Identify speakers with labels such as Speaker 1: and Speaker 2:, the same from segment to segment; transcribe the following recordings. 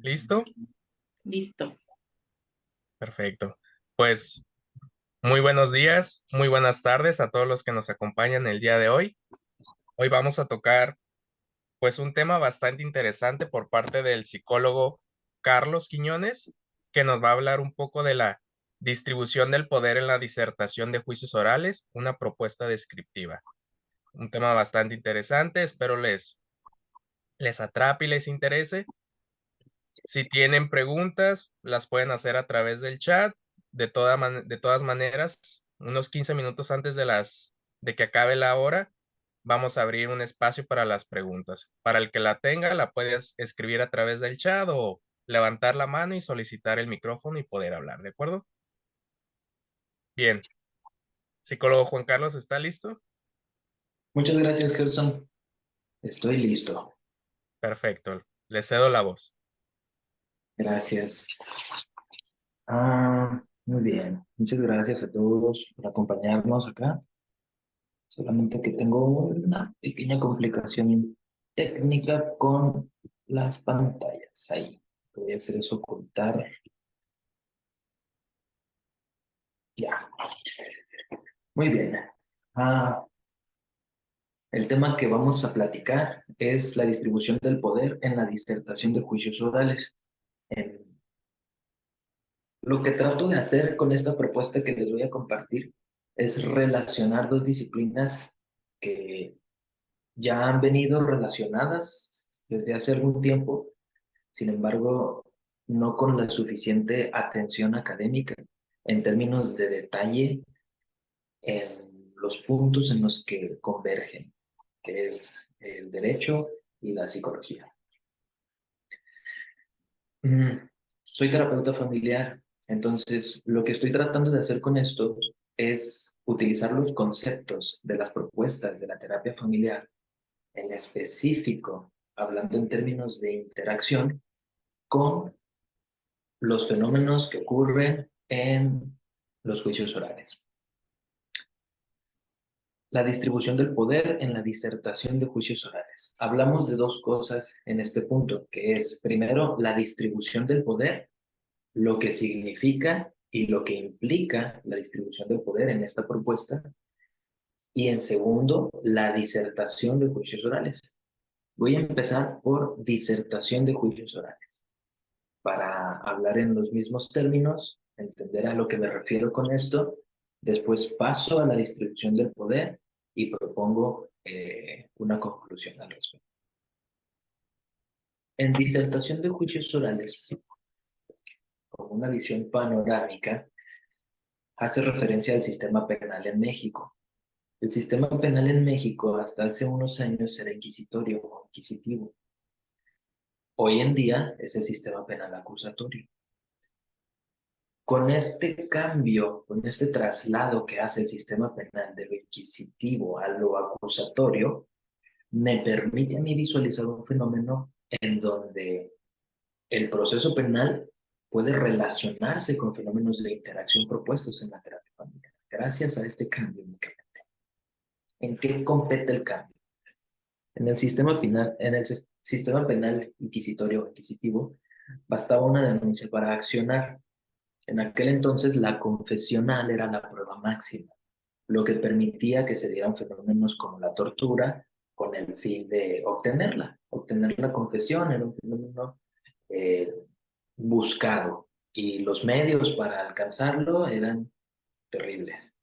Speaker 1: ¿Listo?
Speaker 2: Listo.
Speaker 1: Perfecto. Pues muy buenos días, muy buenas tardes a todos los que nos acompañan el día de hoy. Hoy vamos a tocar pues un tema bastante interesante por parte del psicólogo Carlos Quiñones, que nos va a hablar un poco de la distribución del poder en la disertación de juicios orales, una propuesta descriptiva. Un tema bastante interesante, espero les atrape y les interese. Si tienen preguntas, las pueden hacer a través del chat. De todas maneras, unos 15 minutos antes de que acabe la hora, vamos a abrir un espacio para las preguntas. Para el que la tenga, la puedes escribir a través del chat o levantar la mano y solicitar el micrófono y poder hablar, ¿de acuerdo? Bien, psicólogo Juan Carlos, ¿está listo?
Speaker 3: Muchas gracias, Gerson. Estoy listo.
Speaker 1: Perfecto, le cedo la voz.
Speaker 3: Gracias. Muy bien. Muchas gracias a todos por acompañarnos acá. Solamente que tengo una pequeña complicación técnica con las pantallas. Ahí. Lo que voy a hacer es ocultar. Ya. Muy bien. Ah, el tema que vamos a platicar es la distribución del poder en la disertación de juicios orales. En Lo que trato de hacer con esta propuesta que les voy a compartir es relacionar dos disciplinas que ya han venido relacionadas desde hace algún tiempo, sin embargo, no con la suficiente atención académica en términos de detalle en los puntos en los que convergen, que es el derecho y la psicología. Soy terapeuta familiar, entonces lo que estoy tratando de hacer con esto es utilizar los conceptos de las propuestas de la terapia familiar, en específico, hablando en términos de interacción con los fenómenos que ocurren en los juicios orales. La distribución del poder en la disertación de juicios orales. Hablamos de dos cosas en este punto, que es, primero, la distribución del poder, lo que significa y lo que implica la distribución del poder en esta propuesta, y en segundo, la disertación de juicios orales. Voy a empezar por disertación de juicios orales, para hablar en los mismos términos, entender a lo que me refiero con esto, después paso a la distribución del poder y propongo una conclusión al respecto. En disertación de juicios orales, como una visión panorámica, hace referencia al sistema penal en México. El sistema penal en México hasta hace unos años era inquisitorio o inquisitivo. Hoy en día es el sistema penal acusatorio. Con este cambio, con este traslado que hace el sistema penal de lo inquisitivo a lo acusatorio, me permite a mí visualizar un fenómeno en donde el proceso penal puede relacionarse con fenómenos de interacción propuestos en la terapia familiar. Gracias a este cambio únicamente. ¿En qué compete el cambio? Sistema penal inquisitorio o inquisitivo, bastaba una denuncia para accionar. En aquel entonces, la confesional era la prueba máxima, lo que permitía que se dieran fenómenos como la tortura con el fin de obtenerla. Obtener la confesión era un fenómeno eh, buscado y los medios para alcanzarlo eran terribles.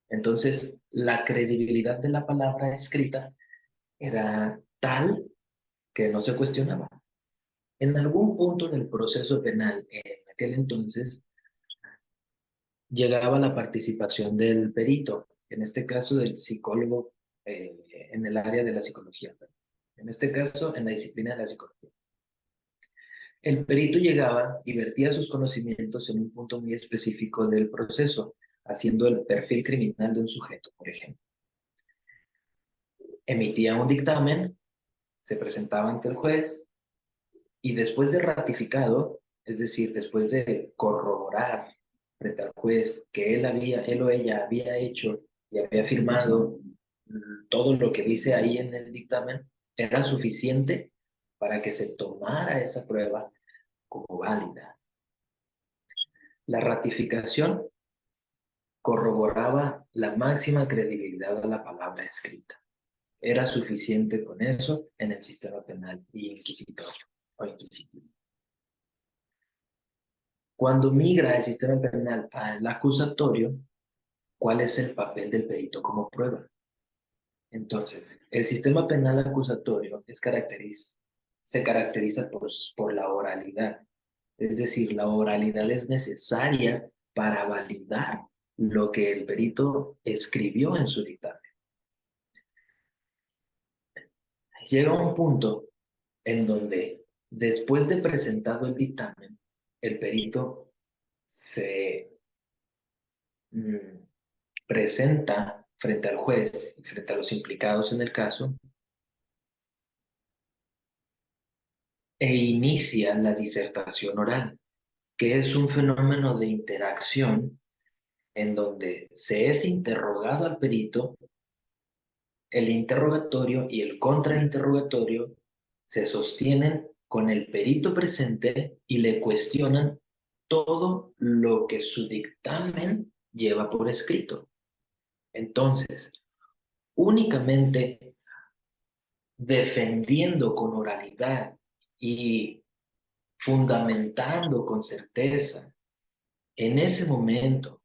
Speaker 3: Entonces, la credibilidad de la palabra escrita era tal que no se cuestionaba. En algún punto del proceso penal, en aquel entonces, llegaba la participación del perito, en este caso del psicólogo en el área de la psicología, en este caso en la disciplina de la psicología. El perito llegaba y vertía sus conocimientos en un punto muy específico del proceso, haciendo el perfil criminal de un sujeto, por ejemplo. Emitía un dictamen, se presentaba ante el juez y después de ratificado, es decir, después de corroborar frente al juez que él o ella había hecho y había firmado todo lo que dice ahí en el dictamen, era suficiente para que se tomara esa prueba como válida. La ratificación corroboraba la máxima credibilidad a la palabra escrita. Era suficiente con eso en el sistema penal y inquisitorio o inquisitivo. Cuando migra el sistema penal al acusatorio, ¿cuál es el papel del perito como prueba? Entonces, el sistema penal acusatorio se caracteriza por la oralidad. Es decir, la oralidad es necesaria para validar lo que el perito escribió en su dictamen. Llega un punto en donde, después de presentado el dictamen, el perito se mm, presenta frente al juez, frente a los implicados en el caso, e inicia la disertación oral, que es un fenómeno de interacción en donde se es interrogado al perito, el interrogatorio y el contrainterrogatorio se sostienen con el perito presente y le cuestionan todo lo que su dictamen lleva por escrito. Entonces, únicamente defendiendo con oralidad y fundamentando con certeza en ese momento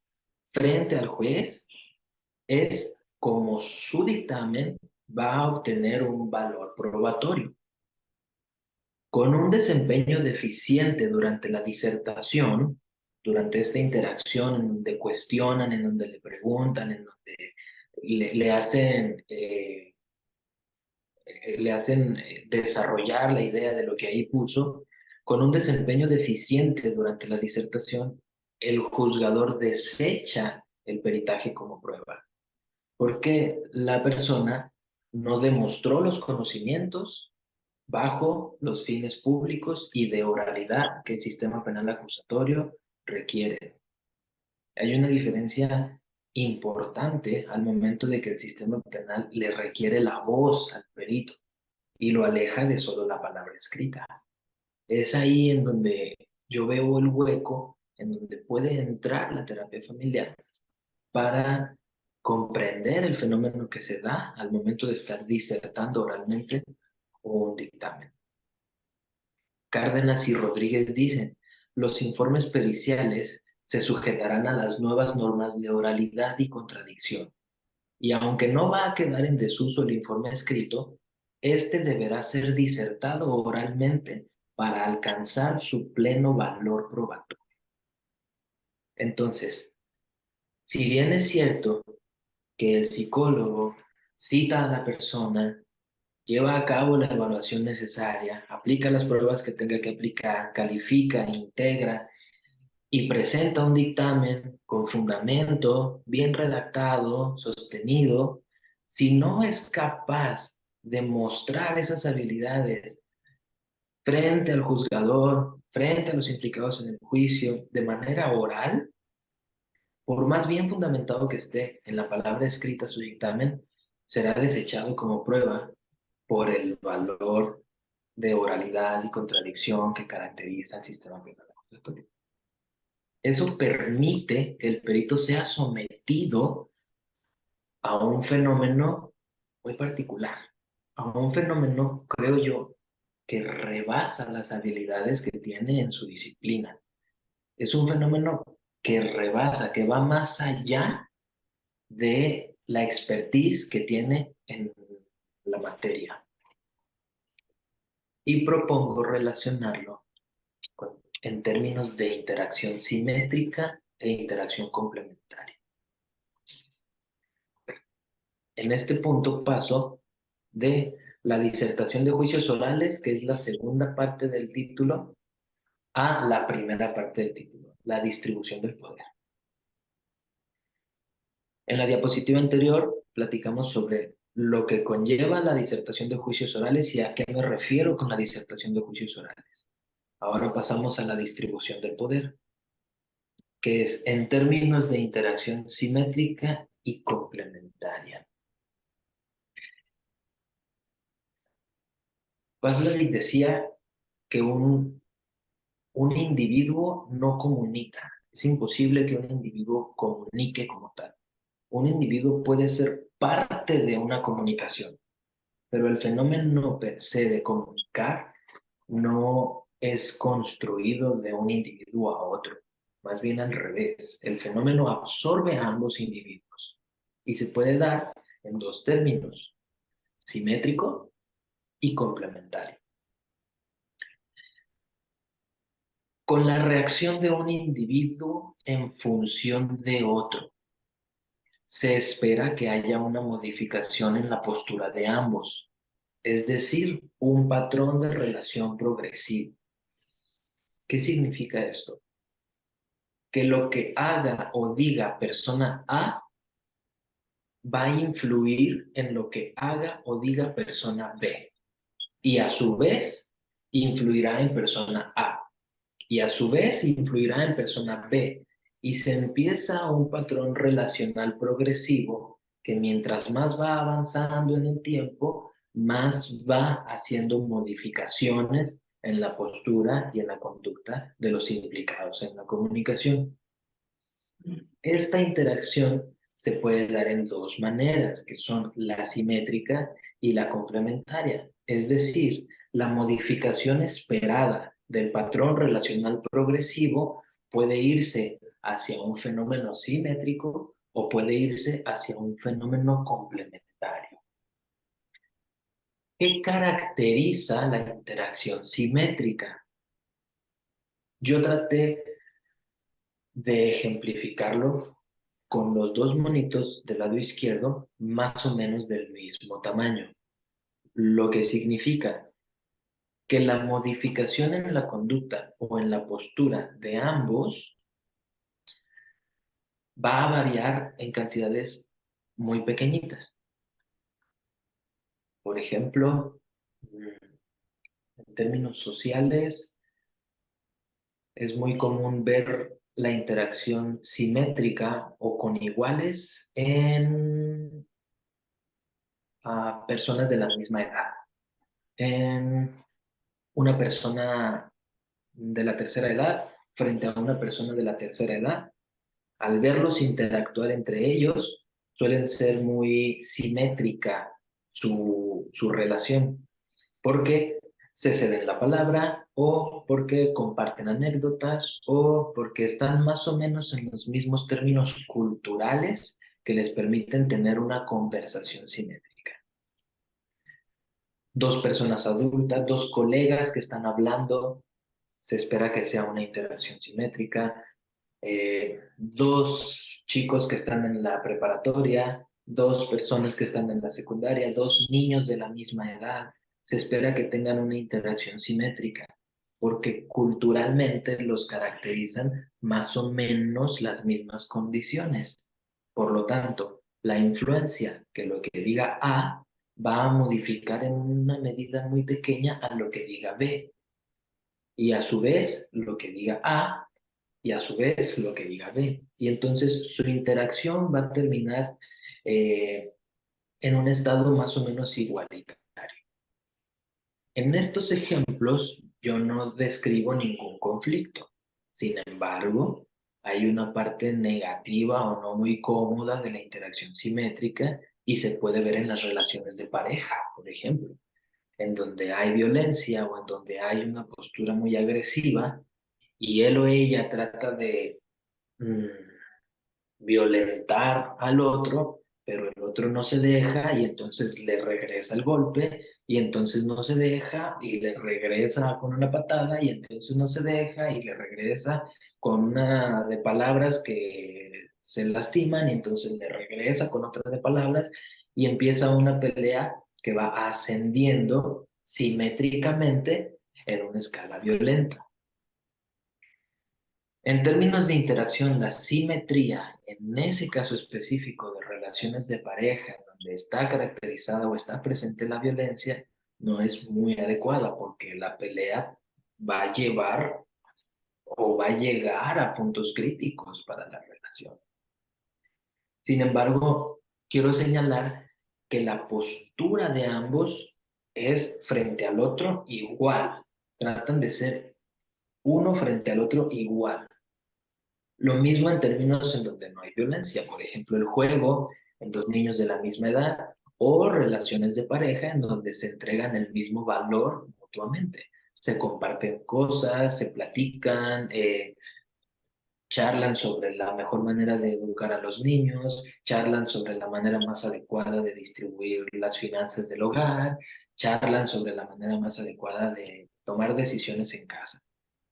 Speaker 3: frente al juez es como su dictamen va a obtener un valor probatorio. Con un desempeño deficiente durante la disertación, durante esta interacción en donde cuestionan, en donde le preguntan, en donde le hacen desarrollar la idea de lo que ahí puso, con un desempeño deficiente durante la disertación, el juzgador desecha el peritaje como prueba, porque la persona no demostró los conocimientos bajo los fines públicos y de oralidad que el sistema penal acusatorio requiere. Hay una diferencia importante al momento de que el sistema penal le requiere la voz al perito y lo aleja de solo la palabra escrita. Es ahí en donde yo veo el hueco, en donde puede entrar la terapia familiar para comprender el fenómeno que se da al momento de estar disertando oralmente un dictamen. Cárdenas y Rodríguez dicen, los informes periciales se sujetarán a las nuevas normas de oralidad y contradicción. Y aunque no va a quedar en desuso el informe escrito, este deberá ser disertado oralmente para alcanzar su pleno valor probatorio. Entonces, si bien es cierto que el psicólogo cita a la persona, lleva a cabo la evaluación necesaria, aplica las pruebas que tenga que aplicar, califica, integra y presenta un dictamen con fundamento, bien redactado, sostenido, si no es capaz de mostrar esas habilidades frente al juzgador, frente a los implicados en el juicio, de manera oral, por más bien fundamentado que esté en la palabra escrita su dictamen, será desechado como prueba por el valor de oralidad y contradicción que caracteriza al sistema penal acusatorio. Eso permite que el perito sea sometido a un fenómeno muy particular, a un fenómeno, creo yo, que rebasa las habilidades que tiene en su disciplina. Es un fenómeno que rebasa, que va más allá de la expertise que tiene en la materia. Y propongo relacionarlo en términos de interacción simétrica e interacción complementaria. En este punto paso de la disertación de juicios orales, que es la segunda parte del título, a la primera parte del título, la distribución del poder. En la diapositiva anterior platicamos sobre lo que conlleva la disertación de juicios orales y a qué me refiero con la disertación de juicios orales. Ahora pasamos a la distribución del poder, que es en términos de interacción simétrica y complementaria. Watzlawick decía que un un individuo no comunica. Es imposible que un individuo comunique como tal. Un individuo puede ser parte de una comunicación, pero el fenómeno per se de comunicar no es construido de un individuo a otro, más bien al revés. El fenómeno absorbe a ambos individuos y se puede dar en dos términos: simétrico y complementario. Con la reacción de un individuo en función de otro, se espera que haya una modificación en la postura de ambos, es decir, un patrón de relación progresivo. ¿Qué significa esto? Que lo que haga o diga persona A va a influir en lo que haga o diga persona B, y a su vez influirá en persona A, y a su vez influirá en persona B, y se empieza un patrón relacional progresivo que mientras más va avanzando en el tiempo, más va haciendo modificaciones en la postura y en la conducta de los implicados en la comunicación. Esta interacción se puede dar en dos maneras, que son la simétrica y la complementaria. Es decir, la modificación esperada del patrón relacional progresivo puede irse hacia un fenómeno simétrico o puede irse hacia un fenómeno complementario. ¿Qué caracteriza la interacción simétrica? Yo traté de ejemplificarlo con los dos monitos del lado izquierdo más o menos del mismo tamaño, lo que significa que la modificación en la conducta o en la postura de ambos va a variar en cantidades muy pequeñitas. Por ejemplo, en términos sociales, es muy común ver la interacción simétrica o con iguales en personas de la misma edad. En una persona de la tercera edad frente a una persona de la tercera edad, al verlos interactuar entre ellos, suelen ser muy simétrica su relación, porque se ceden la palabra o porque comparten anécdotas o porque están más o menos en los mismos términos culturales que les permiten tener una conversación simétrica. Dos personas adultas, dos colegas que están hablando, se espera que sea una interacción simétrica. Dos chicos que están en la preparatoria, dos personas que están en la secundaria, dos niños de la misma edad, se espera que tengan una interacción simétrica, porque culturalmente los caracterizan más o menos las mismas condiciones. Por lo tanto, la influencia que lo que diga A va a modificar en una medida muy pequeña a lo que diga B, y a su vez lo que diga A y a su vez lo que diga B. Y entonces su interacción va a terminar en un estado más o menos igualitario. En estos ejemplos yo no describo ningún conflicto. Sin embargo, hay una parte negativa o no muy cómoda de la interacción simétrica y se puede ver en las relaciones de pareja, por ejemplo, en donde hay violencia o en donde hay una postura muy agresiva y él o ella trata de mm, violentar al otro, pero el otro no se deja y entonces le regresa el golpe y entonces no se deja y le regresa con una patada y entonces no se deja y le regresa con una de palabras que se lastiman y entonces le regresa con otra de palabras y empieza una pelea que va ascendiendo simétricamente en una escala violenta. En términos de interacción, la simetría, en ese caso específico de relaciones de pareja, donde está caracterizada o está presente la violencia, no es muy adecuada porque la pelea va a llevar o va a llegar a puntos críticos para la relación. Sin embargo, quiero señalar que la postura de ambos es frente al otro igual. Tratan de ser uno frente al otro igual. Lo mismo en términos en donde no hay violencia, por ejemplo, el juego en dos niños de la misma edad o relaciones de pareja en donde se entregan el mismo valor mutuamente. Se comparten cosas, se platican, charlan sobre la mejor manera de educar a los niños, charlan sobre la manera más adecuada de distribuir las finanzas del hogar, charlan sobre la manera más adecuada de tomar decisiones en casa.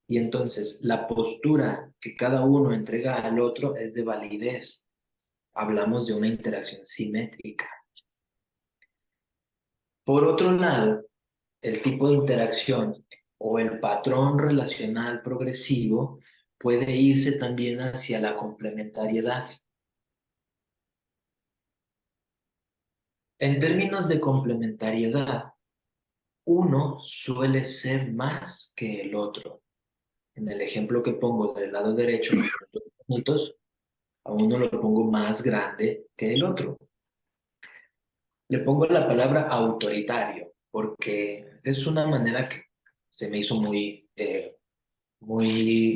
Speaker 3: Y entonces la postura que cada uno entrega al otro es de validez. Hablamos de una interacción simétrica. Por otro lado, el tipo de interacción o el patrón relacional progresivo puede irse también hacia la complementariedad. En términos de complementariedad, uno suele ser más que el otro. En el ejemplo que pongo del lado derecho, los minutos, a uno lo pongo más grande que el otro. Le pongo la palabra autoritario porque es una manera que se me hizo muy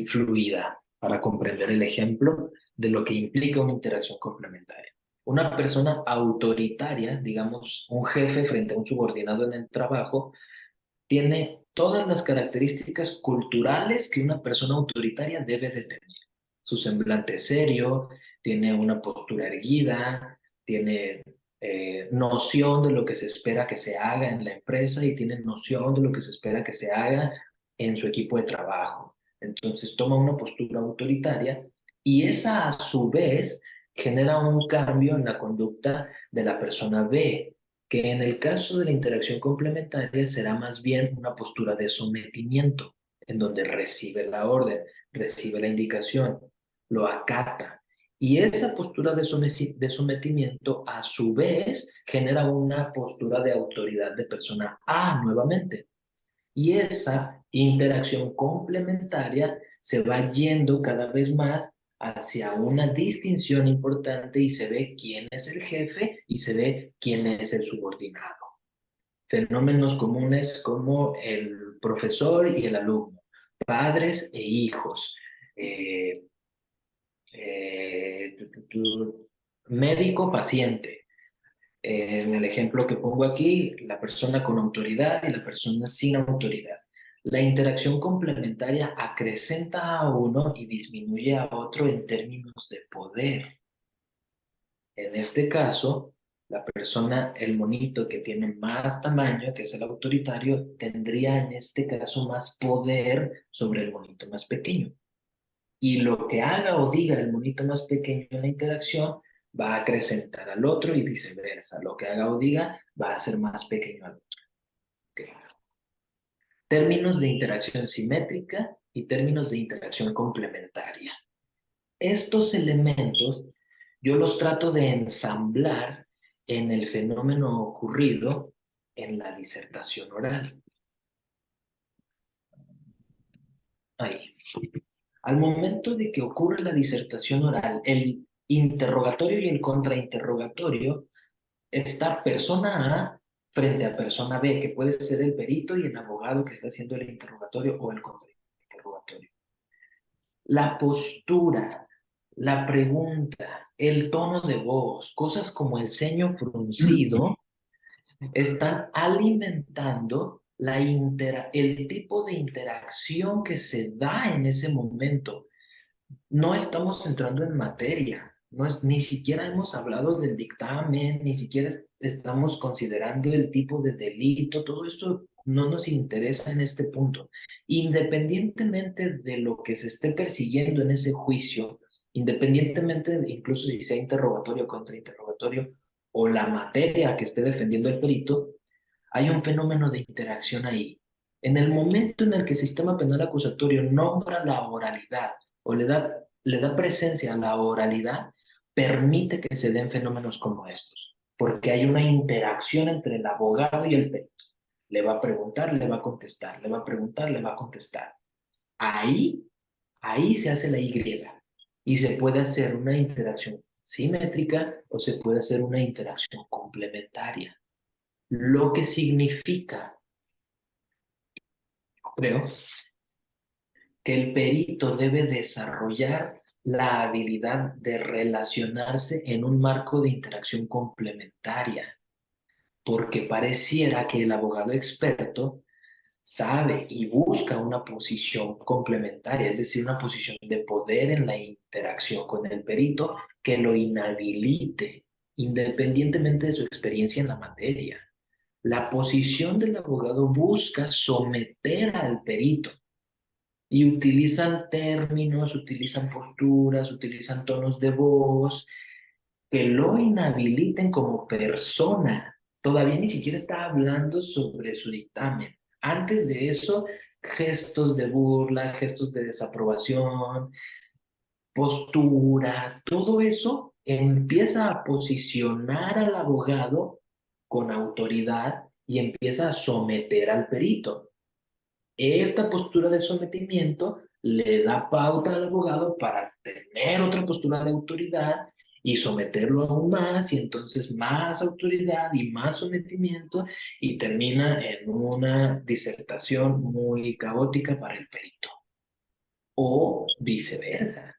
Speaker 3: fluida para comprender el ejemplo de lo que implica una interacción complementaria. Una persona autoritaria, digamos, un jefe frente a un subordinado en el trabajo, tiene todas las características culturales que una persona autoritaria debe de tener. Su semblante es serio, tiene una postura erguida, tiene noción de lo que se espera que se haga en la empresa y tiene noción de lo que se espera que se haga en su equipo de trabajo. Entonces toma una postura autoritaria y esa a su vez genera un cambio en la conducta de la persona B, que en el caso de la interacción complementaria será más bien una postura de sometimiento, en donde recibe la orden, recibe la indicación, lo acata. Y esa postura de sometimiento, a su vez, genera una postura de autoridad de persona A nuevamente. Y esa interacción complementaria se va yendo cada vez más hacia una distinción importante y se ve quién es el jefe y se ve quién es el subordinado. Fenómenos comunes como el profesor y el alumno, padres e hijos, eh, médico-paciente. En el ejemplo que pongo aquí, la persona con autoridad y la persona sin autoridad. La interacción complementaria acrecenta a uno y disminuye a otro en términos de poder. En este caso, la persona, el monito que tiene más tamaño, que es el autoritario, tendría en este caso más poder sobre el monito más pequeño. Y lo que haga o diga el monito más pequeño en la interacción va a acrecentar al otro y viceversa. Lo que haga o diga va a hacer más pequeño al otro. Okay. Términos de interacción simétrica y términos de interacción complementaria. Estos elementos yo los trato de ensamblar en el fenómeno ocurrido en la disertación oral. Ahí. Al momento de que ocurre la disertación oral, el interrogatorio y el contrainterrogatorio está persona A frente a persona B, que puede ser el perito y el abogado que está haciendo el interrogatorio o el contrainterrogatorio. La postura, la pregunta, el tono de voz, cosas como el ceño fruncido, están alimentando el tipo de interacción que se da en ese momento. No estamos entrando en materia, ni siquiera hemos hablado del dictamen, ni siquiera estamos considerando el tipo de delito, todo esto no nos interesa en este punto. Independientemente de lo que se esté persiguiendo en ese juicio, independientemente incluso si sea interrogatorio o contrainterrogatorio, o la materia que esté defendiendo el perito, hay un fenómeno de interacción ahí. En el momento en el que el sistema penal acusatorio nombra la oralidad o le da presencia a la oralidad, permite que se den fenómenos como estos, porque hay una interacción entre el abogado y el perito. Le va a preguntar, le va a contestar, le va a preguntar, le va a contestar. Ahí, ahí se hace la Y y se puede hacer una interacción simétrica o se puede hacer una interacción complementaria. Lo que significa, creo, que el perito debe desarrollar la habilidad de relacionarse en un marco de interacción complementaria, porque pareciera que el abogado experto sabe y busca una posición complementaria, es decir, una posición de poder en la interacción con el perito que lo inhabilite, independientemente de su experiencia en la materia. La posición del abogado busca someter al perito y utilizan términos, utilizan posturas, utilizan tonos de voz que lo inhabiliten como persona. Todavía ni siquiera está hablando sobre su dictamen. Antes de eso, gestos de burla, gestos de desaprobación, postura, todo eso empieza a posicionar al abogado con autoridad y empieza a someter al perito. Esta postura de sometimiento le da pauta al abogado para tener otra postura de autoridad y someterlo aún más, y entonces más autoridad y más sometimiento, y termina en una disertación muy caótica para el perito. O viceversa,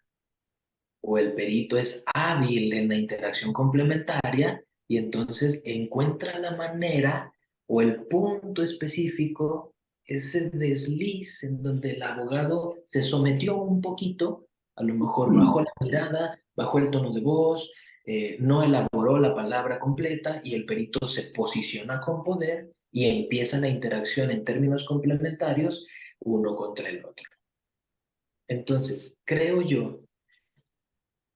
Speaker 3: o el perito es hábil en la interacción complementaria y entonces encuentra la manera o el punto específico, ese desliz en donde el abogado se sometió un poquito, a lo mejor bajó la mirada, bajó el tono de voz, no elaboró la palabra completa y el perito se posiciona con poder y empieza la interacción en términos complementarios uno contra el otro. Entonces, creo yo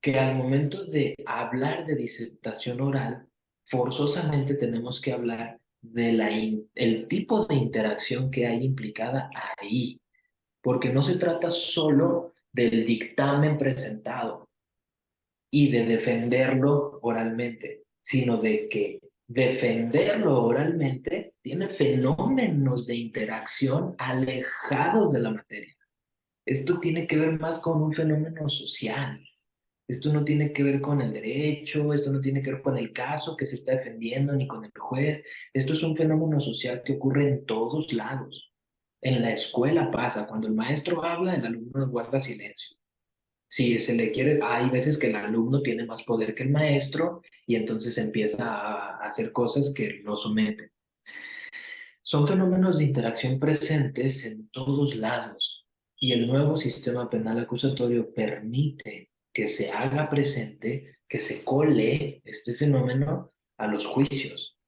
Speaker 3: que al momento de hablar de disertación oral, forzosamente tenemos que hablar de el tipo de interacción que hay implicada ahí, porque no se trata solo del dictamen presentado y de defenderlo oralmente, sino de que defenderlo oralmente tiene fenómenos de interacción alejados de la materia. Esto tiene que ver más con un fenómeno social. Esto no tiene que ver con el derecho, esto no tiene que ver con el caso que se está defendiendo, ni con el juez. Esto es un fenómeno social que ocurre en todos lados. En la escuela pasa, cuando el maestro habla, el alumno guarda silencio. Si se le quiere, hay veces que el alumno tiene más poder que el maestro y entonces empieza a hacer cosas que lo someten. Son fenómenos de interacción presentes en todos lados y el nuevo sistema penal acusatorio permite que se haga presente, que se cole este fenómeno a los juicios.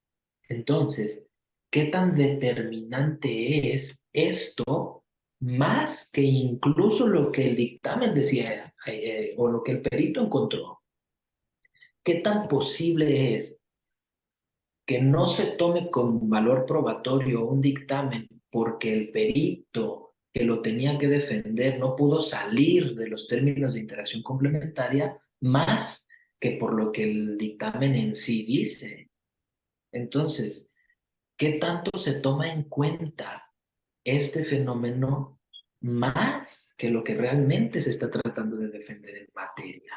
Speaker 3: Entonces, ¿qué tan determinante es esto más que incluso lo que el dictamen decía o lo que el perito encontró? ¿Qué tan posible es que no se tome con valor probatorio un dictamen porque el perito que lo tenía que defender no pudo salir de los términos de interacción complementaria, más que por lo que el dictamen en sí dice? Entonces, ¿qué tanto se toma en cuenta este fenómeno más que lo que realmente se está tratando de defender en materia?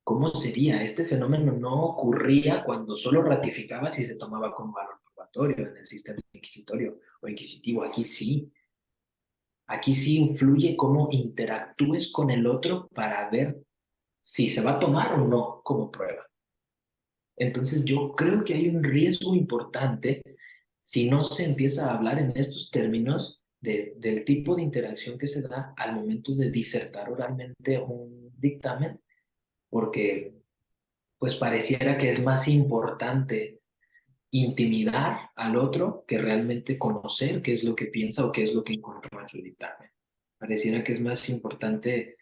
Speaker 3: ¿Cómo sería? Este fenómeno no ocurría cuando solo ratificaba si se tomaba con valor probatorio en el sistema inquisitorio o inquisitivo. Aquí sí. Aquí sí influye cómo interactúes con el otro para ver si se va a tomar o no como prueba. Entonces yo creo que hay un riesgo importante si no se empieza a hablar en estos términos del tipo de interacción que se da al momento de disertar oralmente un dictamen, porque pues pareciera que es más importante intimidar al otro que realmente conocer qué es lo que piensa o qué es lo que encontró en su dictamen. Pareciera que es más importante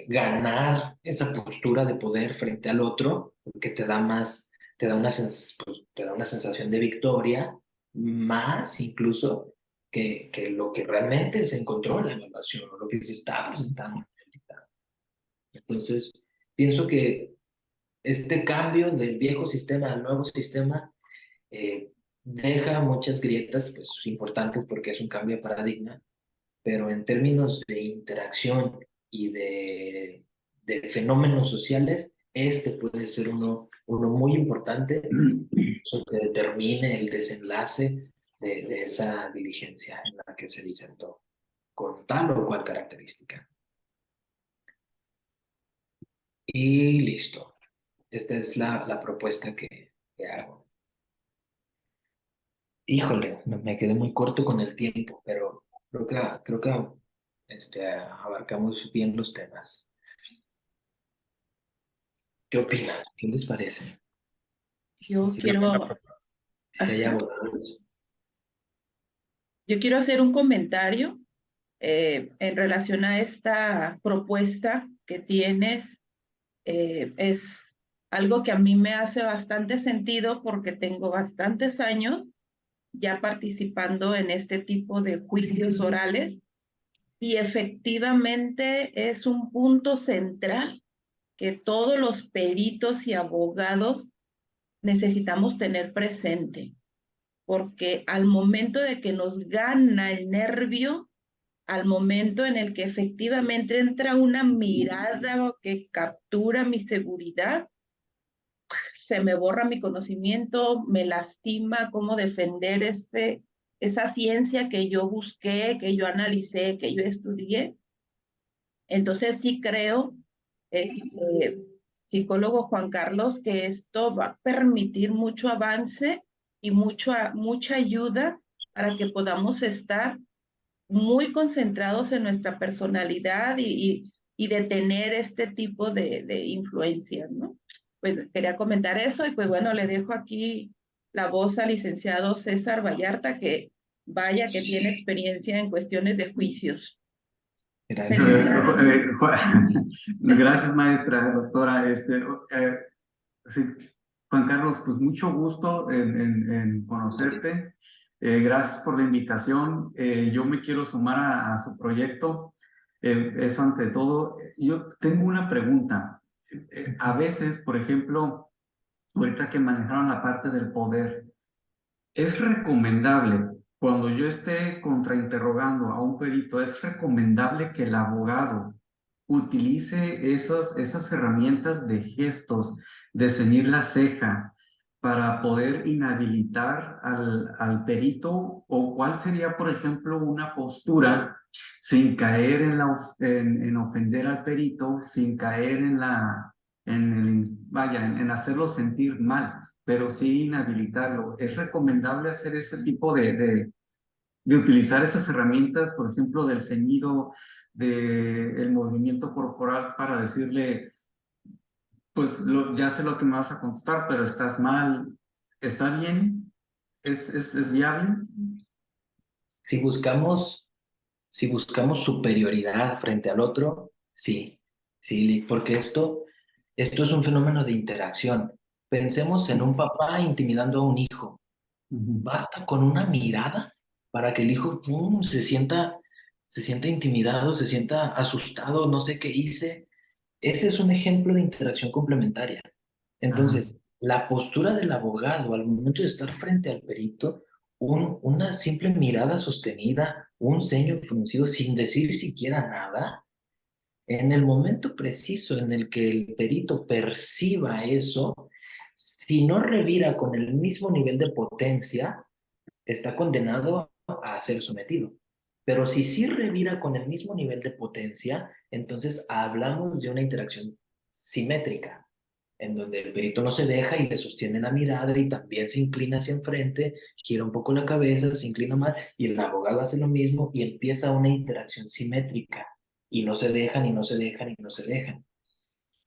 Speaker 3: ganar esa postura de poder frente al otro, porque te da más, pues, te da una sensación de victoria, más incluso que lo que realmente se encontró en la evaluación o lo que se está presentando en el dictamen. Entonces, pienso que este cambio del viejo sistema al nuevo sistema eh, deja muchas grietas pues, importantes porque es un cambio de paradigma, pero en términos de interacción y de fenómenos sociales, este puede ser uno muy importante que determine el desenlace de esa diligencia en la que se disertó. con tal o cual característica. Y listo. Esta es la propuesta que hago. Híjole, me quedé muy corto con el tiempo, pero creo que abarcamos bien los temas. ¿Qué opinan? ¿Qué les parece?
Speaker 2: Yo
Speaker 3: Si,
Speaker 1: Qué buena
Speaker 2: quiero,
Speaker 1: propuesta.
Speaker 3: si hay
Speaker 2: ajá,
Speaker 3: abogados.
Speaker 2: yo quiero hacer un comentario en relación a esta propuesta que tienes. Es algo que a mí me hace bastante sentido porque tengo bastantes años ya participando en este tipo de juicios orales y efectivamente es un punto central que todos los peritos y abogados necesitamos tener presente, porque al momento de que nos gana el nervio, al momento en el que efectivamente entra una mirada que captura mi seguridad, se me borra mi conocimiento, me lastima cómo defender esa ciencia que yo busqué, que yo analicé, que yo estudié. Entonces sí creo, este, psicólogo Juan Carlos, que esto va a permitir mucho avance y mucha ayuda para que podamos estar muy concentrados en nuestra personalidad y de tener este tipo de influencias, ¿no? Pues quería comentar eso y pues bueno, le dejo aquí la voz al licenciado César Vallarta, que vaya que tiene experiencia en cuestiones de juicios.
Speaker 3: Gracias.
Speaker 4: Gracias, maestra, doctora. Sí, Juan Carlos, pues mucho gusto en conocerte. Gracias por la invitación. Yo me quiero sumar a su proyecto. Eso ante todo. Yo tengo una pregunta. A veces, por ejemplo, ahorita que manejaron la parte del poder, es recomendable, cuando yo esté contrainterrogando a un perito, es recomendable que el abogado utilice esas herramientas de gestos, de ceñir la ceja, para poder inhabilitar al perito, o cuál sería, por ejemplo, una postura sin caer en ofender al perito, sin caer en hacerlo sentir mal, pero sí inhabilitarlo. ¿Es recomendable hacer ese tipo de utilizar esas herramientas, por ejemplo, del ceñido, del movimiento corporal para decirle, pues ya sé lo que me vas a contestar, pero estás mal, ¿está bien? ¿Es viable?
Speaker 3: Si buscamos, si buscamos superioridad frente al otro, sí, sí, porque esto es un fenómeno de interacción. Pensemos en un papá intimidando a un hijo.
Speaker 4: Ujú.
Speaker 3: Basta con una mirada para que el hijo pum, se sienta intimidado, se sienta asustado, no sé qué hice. Ese es un ejemplo de interacción complementaria.
Speaker 4: Ajá.
Speaker 3: Entonces, la postura del abogado al momento de estar frente al perito, una simple mirada sostenida, un ceño fruncido sin decir siquiera nada, en el momento preciso en el que el perito perciba eso, si no revira con el mismo nivel de potencia, está condenado a ser sometido. Pero si sí revira con el mismo nivel de potencia, entonces hablamos de una interacción simétrica, en donde el perito no se deja y le sostiene la mirada y también se inclina hacia enfrente, gira un poco la cabeza, se inclina más y el abogado hace lo mismo y empieza una interacción simétrica y no se dejan y no se dejan y no se dejan.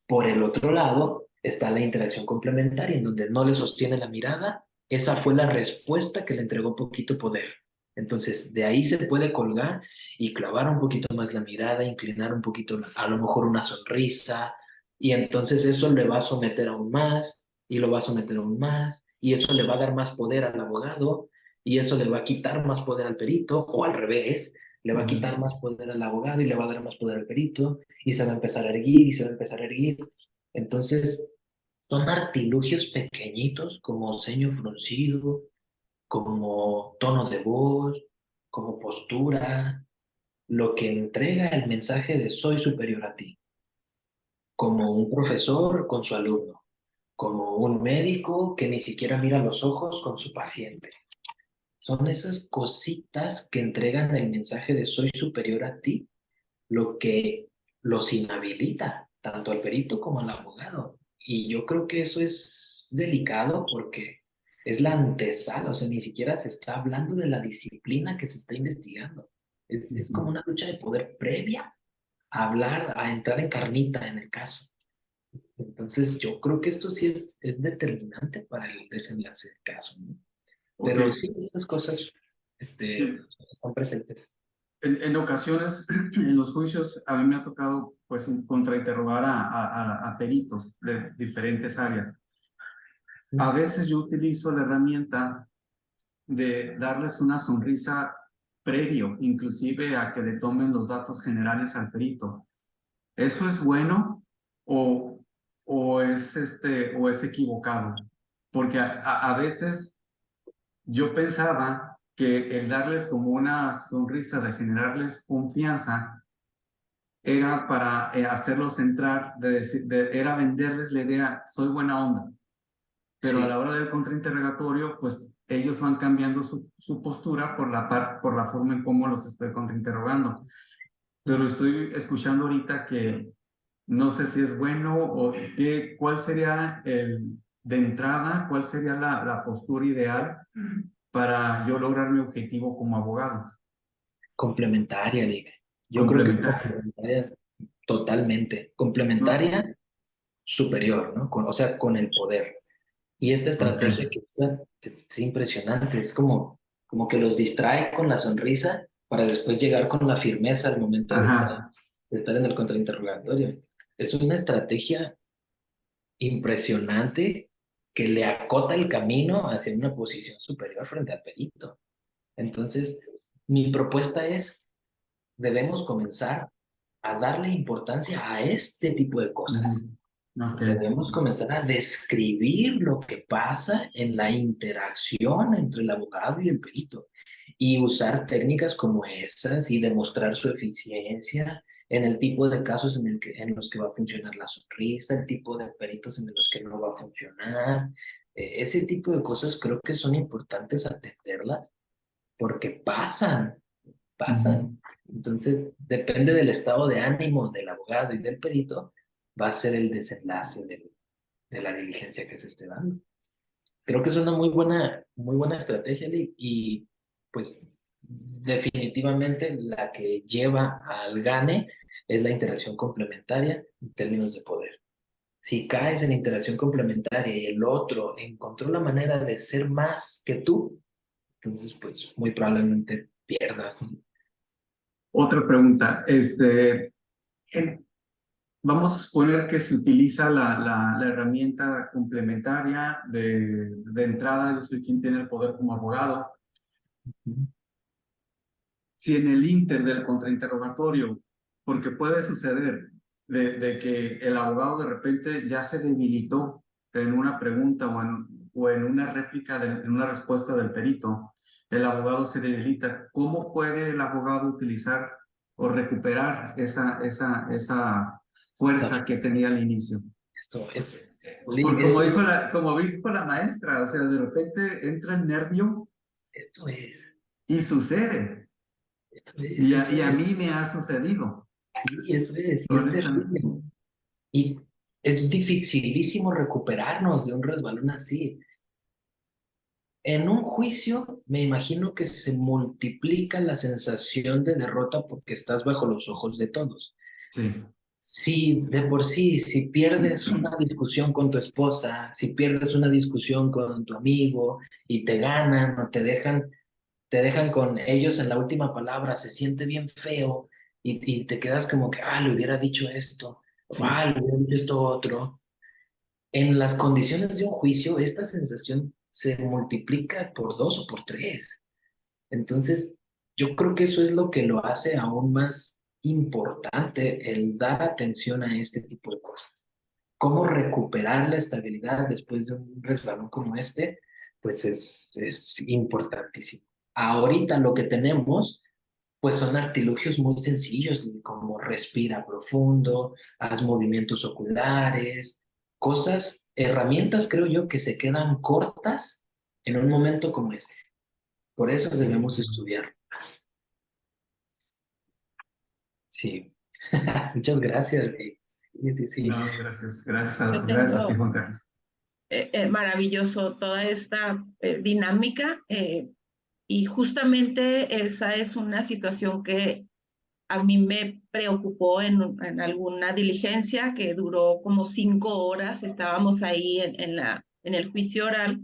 Speaker 3: Por el otro lado está la interacción complementaria, en donde no le sostiene la mirada. Esa fue la respuesta que le entregó poquito poder. Entonces, de ahí se puede colgar y clavar un poquito más la mirada, inclinar un poquito, a lo mejor una sonrisa, y entonces eso le va a someter aún más, y lo va a someter aún más, y eso le va a dar más poder al abogado, y eso le va a quitar más poder al perito, o al revés, le va a
Speaker 4: Ujú.
Speaker 3: quitar más poder al abogado y le va a dar más poder al perito, y se va a empezar a erguir y se va a empezar a erguir. Entonces, son artilugios pequeñitos como ceño fruncido, como tono de voz, como postura, lo que entrega el mensaje de soy superior a ti, como un profesor con su alumno, como un médico que ni siquiera mira los ojos con su paciente. Son esas cositas que entregan el mensaje de soy superior a ti, lo que los inhabilita, tanto al perito como al abogado. Y yo creo que eso es delicado porque es la antesala, o sea, ni siquiera se está hablando de la disciplina que se está investigando. Es como una lucha de poder previa a hablar, a entrar en carnita en el caso. Entonces, yo creo que esto sí es determinante para el desenlace del caso, ¿no?
Speaker 4: Ok.
Speaker 3: Pero sí, estas cosas
Speaker 4: Sí.
Speaker 3: están presentes.
Speaker 4: En ocasiones, en los juicios, a mí me ha tocado pues contrainterrogar a peritos de diferentes áreas. A veces yo utilizo la herramienta de darles una sonrisa previo, inclusive a que le tomen los datos generales al perito. ¿Eso es bueno o, o es equivocado? Porque a veces yo pensaba que el darles como una sonrisa de generarles confianza era para hacerlos entrar, era venderles la idea, soy buena onda, pero a
Speaker 3: Sí,
Speaker 4: la hora del contrainterrogatorio, pues ellos van cambiando su postura por la forma en cómo los estoy contrainterrogando. Pero estoy escuchando ahorita que no sé si es bueno o cuál sería de entrada, cuál sería la postura ideal para yo lograr mi objetivo como abogado.
Speaker 3: complementaria, Lick. Yo creo que
Speaker 4: Complementar.
Speaker 3: complementaria totalmente.
Speaker 4: No,
Speaker 3: Complementaria superior, ¿no? O sea, con el poder. Y esta
Speaker 4: ok.
Speaker 3: estrategia que usa es impresionante. Es como que los distrae con la sonrisa para después llegar con la firmeza al momento
Speaker 4: Ajá.
Speaker 3: de estar en el contrainterrogatorio. Es una estrategia impresionante que le acota el camino hacia una posición superior frente al perito. Entonces, mi propuesta es, debemos comenzar a darle importancia a este tipo de cosas. O
Speaker 4: Ok.
Speaker 3: sea, debemos comenzar a describir lo que pasa en la interacción entre el abogado y el perito y usar técnicas como esas y demostrar su eficiencia en el tipo de casos en los que va a funcionar la sonrisa, el tipo de peritos en los que no va a funcionar. Ese tipo de cosas creo que son importantes atenderlas porque pasan. Entonces, depende del estado de ánimo del abogado y del perito, va a ser el desenlace de la diligencia que se esté dando. Creo que es una muy buena estrategia, Lee, y pues definitivamente la que lleva al gane es la interacción complementaria en términos de poder. Si caes en interacción complementaria y el otro encontró la manera de ser más que tú, entonces pues muy probablemente pierdas.
Speaker 4: Otra pregunta. En- Vamos a suponer que se utiliza la herramienta complementaria de entrada. Yo soy quien tiene el poder como abogado. Si en el inter del contrainterrogatorio, porque puede suceder de que el abogado de repente ya se debilitó en una pregunta o en una réplica, en una respuesta del perito, el abogado se debilita. ¿Cómo puede el abogado utilizar o recuperar esa fuerza que tenía al inicio?
Speaker 3: Eso es,
Speaker 4: Como dijo la maestra, o sea, de repente entra el nervio
Speaker 3: eso es,
Speaker 4: y sucede.
Speaker 3: eso es,
Speaker 4: Y
Speaker 3: eso
Speaker 4: a
Speaker 3: es.
Speaker 4: mí me ha sucedido.
Speaker 3: Sí, eso es, y es terrible.
Speaker 4: Honestamente.
Speaker 3: Y es dificilísimo recuperarnos de un resbalón así. En un juicio, me imagino que se multiplica la sensación de derrota porque estás bajo los ojos de todos.
Speaker 4: Sí.
Speaker 3: Si de por sí, si pierdes una discusión con tu esposa, si pierdes una discusión con tu amigo y te ganan o te dejan con ellos en la última palabra, se siente bien feo y te quedas como que, le hubiera dicho esto, o,
Speaker 4: Sí.
Speaker 3: le hubiera dicho esto otro. En las condiciones de un juicio, esta sensación se multiplica por dos o por tres. Entonces, yo creo que eso es lo que lo hace aún más importante, el dar atención a este tipo de cosas. Cómo recuperar la estabilidad después de un resbalón como este, pues es importantísimo. Ahorita lo que tenemos, pues son artilugios muy sencillos, como respira profundo, haz movimientos oculares, cosas, herramientas creo yo que se quedan cortas en un momento como este. Por eso debemos estudiar más. Sí. Muchas gracias. Sí.
Speaker 4: No, gracias. Gracias
Speaker 2: Yo
Speaker 4: gracias a ti,
Speaker 2: tengo
Speaker 4: Juan Carlos.
Speaker 2: maravilloso toda esta dinámica y justamente esa es una situación que a mí me preocupó en alguna diligencia que duró como 5 horas. Estábamos ahí en el juicio oral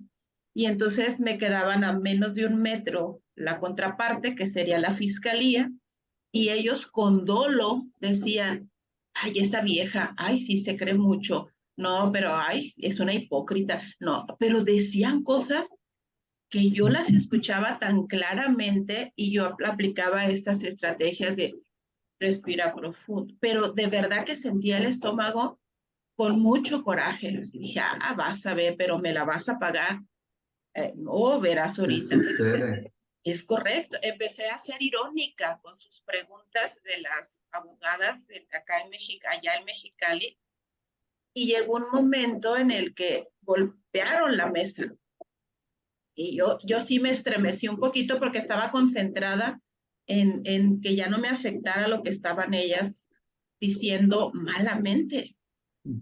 Speaker 2: y entonces me quedaban a menos de 1 metro la contraparte, que sería la fiscalía, y ellos con dolo decían, ay, esa vieja, ay, sí se cree mucho, no, pero ay, es una hipócrita, no, pero decían cosas que yo las escuchaba tan claramente y yo aplicaba estas estrategias de respira profundo, pero de verdad que sentía el estómago con mucho coraje. Así dije, vas a ver, pero me la vas a pagar. No, verás
Speaker 4: ¿Qué
Speaker 2: ahorita.
Speaker 4: sucede?
Speaker 2: Es correcto. Empecé a ser irónica con sus preguntas de las abogadas de acá en México, allá en Mexicali, y llegó un momento en el que golpearon la mesa. Y yo sí me estremecí un poquito porque estaba concentrada en que ya no me afectara lo que estaban ellas diciendo malamente.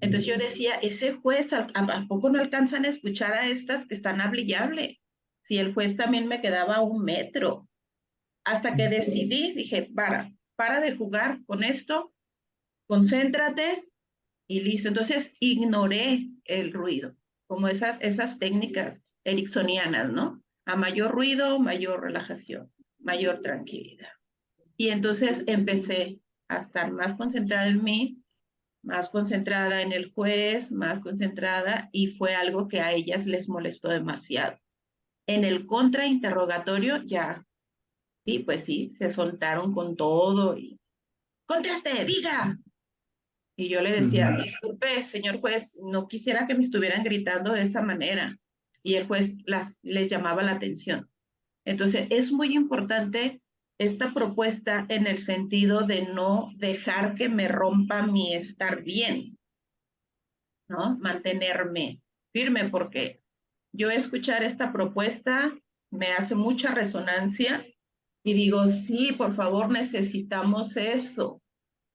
Speaker 2: Entonces yo decía, ese juez, ¿a poco no alcanzan a escuchar a estas que están hable y hable? Si el juez también me quedaba a 1 metro. Hasta que decidí, dije, para de jugar con esto, concéntrate y listo. Entonces ignoré el ruido, como esas técnicas ericksonianas, ¿no? A mayor ruido, mayor relajación, mayor tranquilidad. Y entonces empecé a estar más concentrada en mí, más concentrada en el juez, más concentrada, y fue algo que a ellas les molestó demasiado. En el contrainterrogatorio ya, sí, pues sí, se soltaron con todo y conteste, diga. Y yo le decía, disculpe, señor juez, no quisiera que me estuvieran gritando de esa manera. Y el juez les llamaba la atención. Entonces, es muy importante esta propuesta en el sentido de no dejar que me rompa mi estar bien, ¿no? Mantenerme firme, porque yo escuchar esta propuesta me hace mucha resonancia y digo, sí, por favor, necesitamos eso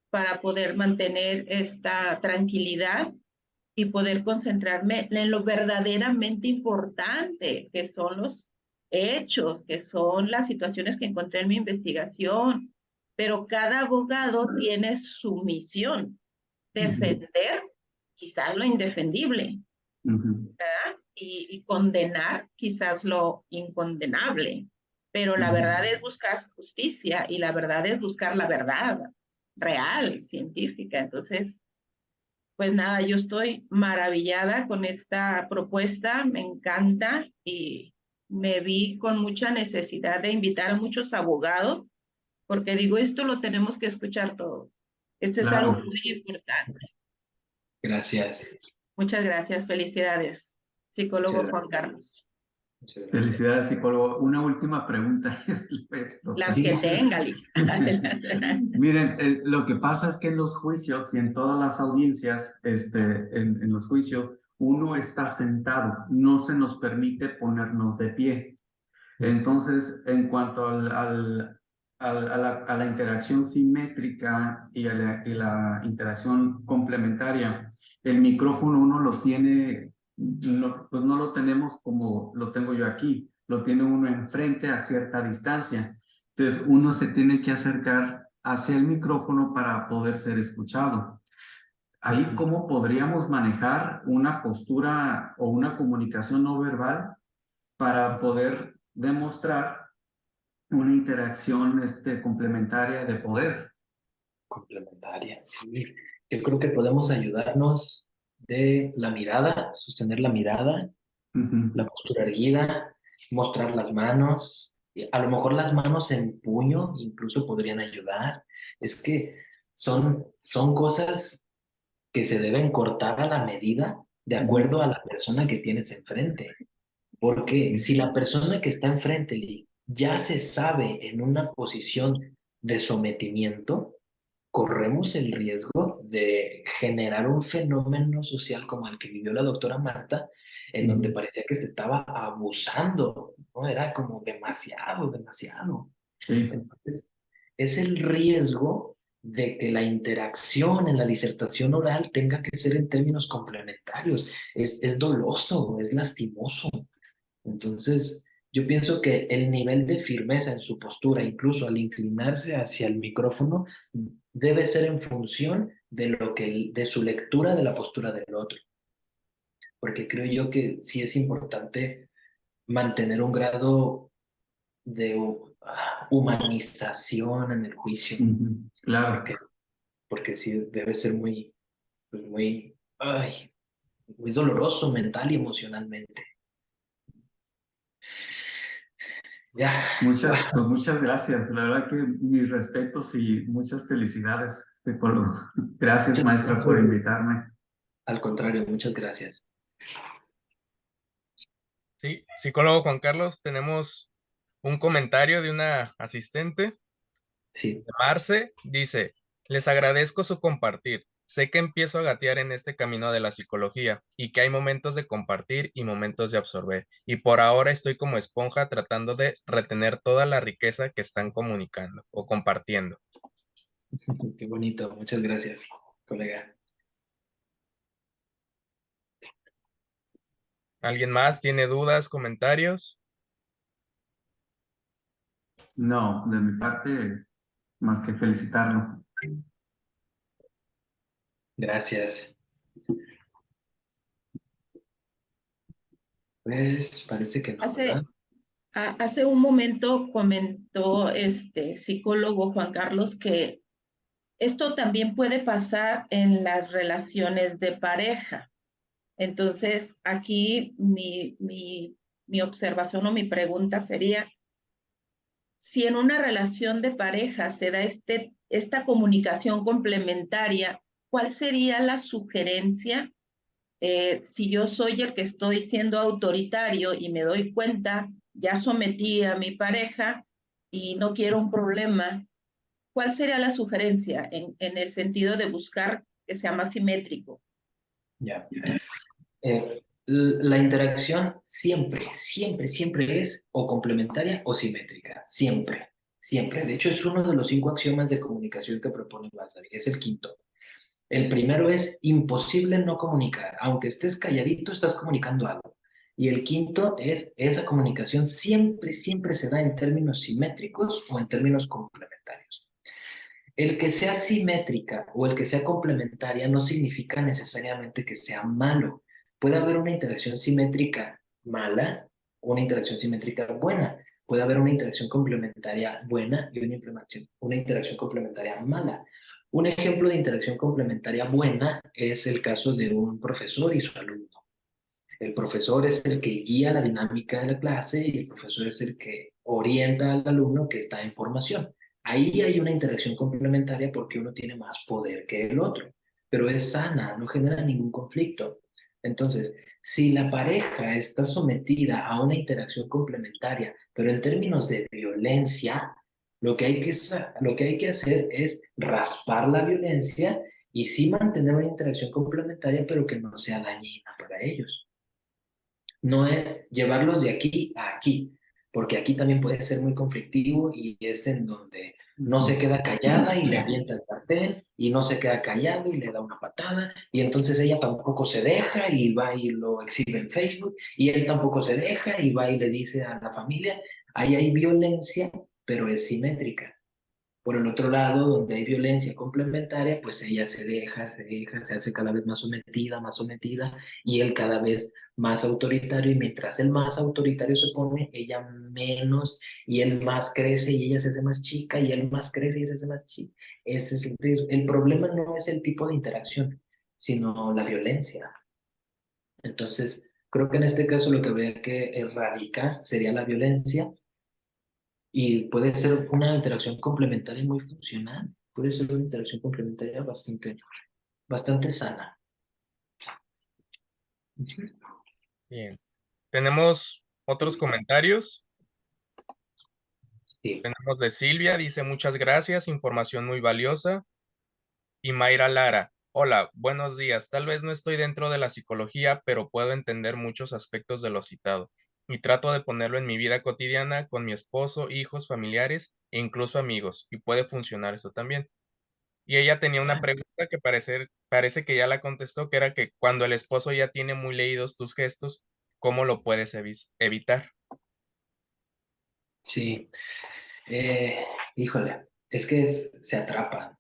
Speaker 2: para poder mantener esta tranquilidad y poder concentrarme en lo verdaderamente importante, que son los hechos, que son las situaciones que encontré en mi investigación. Pero cada abogado tiene su misión, defender quizás lo indefendible, ¿verdad? Y condenar quizás lo incondenable. Pero la verdad es buscar justicia y la verdad es buscar la verdad real, científica. Entonces, pues nada, yo estoy maravillada con esta propuesta, me encanta y me vi con mucha necesidad de invitar a muchos abogados porque digo, esto lo tenemos que escuchar todos. Esto es algo
Speaker 4: Claro.
Speaker 2: muy importante.
Speaker 3: Gracias.
Speaker 2: Muchas gracias, felicidades, psicólogo
Speaker 3: Muchas
Speaker 2: Juan Carlos.
Speaker 3: Muchas gracias.
Speaker 4: Felicidades, psicólogo. Una última pregunta.
Speaker 2: Las que tenga, Liz.
Speaker 4: Miren, lo que pasa es que en los juicios y en todas las audiencias, en los juicios, uno está sentado, no se nos permite ponernos de pie. Entonces, en cuanto a la interacción simétrica y la interacción complementaria, el micrófono uno lo tiene, pues no lo tenemos como lo tengo yo aquí, lo tiene uno enfrente a cierta distancia. Entonces, uno se tiene que acercar hacia el micrófono para poder ser escuchado. Ahí, ¿cómo podríamos manejar una postura o una comunicación no verbal para poder demostrar una interacción complementaria de poder?
Speaker 3: Complementaria, sí. Yo creo que podemos ayudarnos de la mirada, sostener la mirada, la postura erguida, mostrar las manos. A lo mejor las manos en puño incluso podrían ayudar. Es que son cosas que se deben cortar a la medida de acuerdo a la persona que tienes enfrente. Porque si la persona que está enfrente ya se sabe en una posición de sometimiento, corremos el riesgo de generar un fenómeno social como el que vivió la doctora Marta, en donde parecía que se estaba abusando, ¿no? Era como demasiado, demasiado.
Speaker 4: Sí.
Speaker 3: Entonces, es el riesgo de que la interacción en la disertación oral tenga que ser en términos complementarios. Es doloso, es lastimoso. Entonces, yo pienso que el nivel de firmeza en su postura, incluso al inclinarse hacia el micrófono, debe ser en función de de su lectura de la postura del otro. Porque creo yo que sí es importante mantener un grado de humanización en el juicio,
Speaker 4: Claro.
Speaker 3: porque sí debe ser muy, pues muy doloroso mental y emocionalmente. Ya.
Speaker 4: Pues muchas gracias. La verdad que mis respetos y muchas felicidades. Gracias,
Speaker 3: Muchas
Speaker 4: maestra, por
Speaker 3: gracias.
Speaker 4: invitarme.
Speaker 3: Al contrario, muchas gracias.
Speaker 1: Sí, psicólogo Juan Carlos, tenemos un comentario de una asistente.
Speaker 3: Sí.
Speaker 1: Marce dice, les agradezco su compartir. Sé que empiezo a gatear en este camino de la psicología y que hay momentos de compartir y momentos de absorber. Y por ahora estoy como esponja tratando de retener toda la riqueza que están comunicando o compartiendo.
Speaker 3: Qué bonito, muchas gracias, colega.
Speaker 1: ¿Alguien más tiene dudas, comentarios?
Speaker 4: No, de mi parte, más que felicitarlo.
Speaker 3: Gracias. Pues parece que no, ¿verdad?
Speaker 2: Hace un momento comentó este psicólogo Juan Carlos que esto también puede pasar en las relaciones de pareja. Entonces, aquí mi observación o mi pregunta sería, si en una relación de pareja se da esta comunicación complementaria, ¿cuál sería la sugerencia? Si yo soy el que estoy siendo autoritario y me doy cuenta, ya sometí a mi pareja y no quiero un problema, ¿cuál sería la sugerencia en el sentido de buscar que sea más simétrico?
Speaker 3: Ya. La interacción siempre, siempre, siempre es o complementaria o simétrica. Siempre, siempre. De hecho, es uno de los 5 axiomas de comunicación que propone Wadsworth. Es el quinto. El primero es imposible no comunicar. Aunque estés calladito, estás comunicando algo. Y el quinto es esa comunicación siempre, siempre se da en términos simétricos o en términos complementarios. El que sea simétrica o el que sea complementaria no significa necesariamente que sea malo. Puede haber una interacción simétrica mala o una interacción simétrica buena. Puede haber una interacción complementaria buena y una interacción complementaria mala. Un ejemplo de interacción complementaria buena es el caso de un profesor y su alumno. El profesor es el que guía la dinámica de la clase y el profesor es el que orienta al alumno que está en formación. Ahí hay una interacción complementaria porque uno tiene más poder que el otro, pero es sana, no genera ningún conflicto. Entonces, si la pareja está sometida a una interacción complementaria, pero en términos de violencia, lo que hay que hacer es raspar la violencia y sí mantener una interacción complementaria, pero que no sea dañina para ellos. No es llevarlos de aquí a aquí, porque aquí también puede ser muy conflictivo y es en donde no se queda callada y le avienta el sartén y no se queda callado y le da una patada y entonces ella tampoco se deja y va y lo exhibe en Facebook y él tampoco se deja y va y le dice a la familia. Ahí hay violencia, pero es simétrica. Por el otro lado, donde hay violencia complementaria, pues ella se hace cada vez más sometida, y él cada vez más autoritario, y mientras él más autoritario se pone, ella menos, y él más crece y ella se hace más chica, y él más crece y ella se hace más chica. Ese es el riesgo. El problema no es el tipo de interacción, sino la violencia. Entonces, creo que en este caso lo que habría que erradicar sería la violencia y puede ser una interacción complementaria muy funcional. Puede ser una interacción complementaria bastante sana.
Speaker 1: Bien. Tenemos otros comentarios.
Speaker 3: Sí.
Speaker 1: Tenemos de Silvia, dice muchas gracias, información muy valiosa. Y Mayra Lara, Hola, buenos días. Tal vez no estoy dentro de la psicología, pero puedo entender muchos aspectos de lo citado y trato de ponerlo en mi vida cotidiana con mi esposo, hijos, familiares e incluso amigos, y puede funcionar eso también. Y ella tenía una pregunta que parece que ya la contestó, que era que cuando el esposo ya tiene muy leídos tus gestos, ¿cómo lo puedes evitar?
Speaker 3: Sí, eh, híjole, es que se atrapan.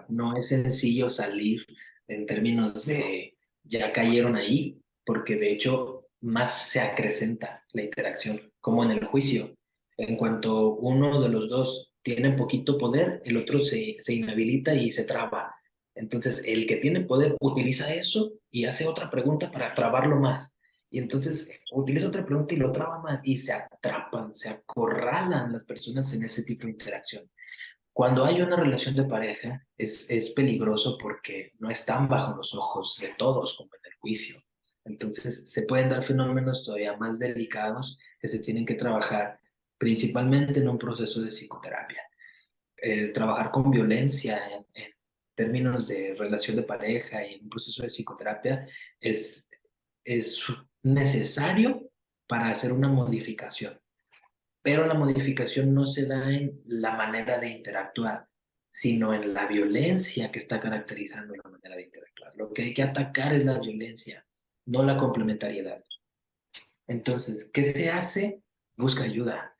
Speaker 3: No es sencillo salir en términos de ya cayeron ahí, porque de hecho más se acrecenta la interacción, como en el juicio. En cuanto uno de los dos tiene poquito poder, el otro se inhabilita y se traba. Entonces, el que tiene poder utiliza eso y hace otra pregunta para trabarlo más. Y entonces utiliza otra pregunta y lo traba más y se atrapan, se acorralan las personas en ese tipo de interacción. Cuando hay una relación de pareja es peligroso porque no están bajo los ojos de todos como en el juicio. Entonces se pueden dar fenómenos todavía más delicados que se tienen que trabajar principalmente en un proceso de psicoterapia. Trabajar con violencia en términos de relación de pareja y en un proceso de psicoterapia es, es necesario para hacer una modificación, pero la modificación no se da en la manera de interactuar, sino en la violencia que está caracterizando la manera de interactuar. Lo que hay que atacar es la violencia, no la complementariedad. Entonces, ¿qué se hace? Busca ayuda.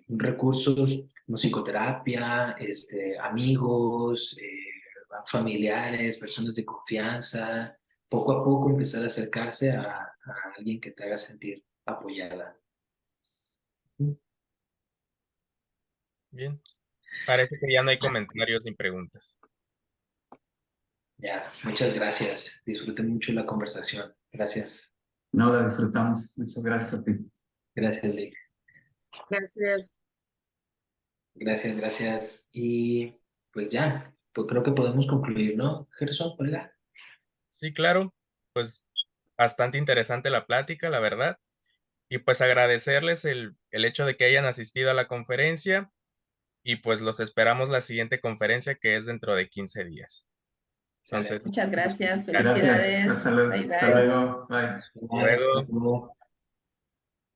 Speaker 3: Recursos como psicoterapia, amigos, familiares, personas de confianza, poco a poco empezar a acercarse a alguien que te haga sentir apoyada.
Speaker 1: Bien, parece que ya no hay comentarios ni preguntas.
Speaker 3: Ya, muchas gracias. Disfruté mucho la conversación. Gracias.
Speaker 4: No la disfrutamos. Muchas gracias a ti.
Speaker 3: Gracias, Lick.
Speaker 5: Gracias.
Speaker 3: Gracias, gracias. Y pues ya, pues creo que podemos concluir, ¿no, Gerson? ¿Verdad?
Speaker 1: Sí, claro, pues bastante interesante la plática, la verdad. Y pues agradecerles el hecho de que hayan asistido a la conferencia y pues los esperamos la siguiente conferencia que es dentro de 15 días.
Speaker 3: Sale.
Speaker 1: Entonces,
Speaker 2: Muchas gracias,
Speaker 4: Gracias.
Speaker 2: felicidades. Bye
Speaker 4: Hasta
Speaker 2: bye.
Speaker 4: luego. Bye.
Speaker 3: Bye.
Speaker 1: luego.
Speaker 3: Hasta luego.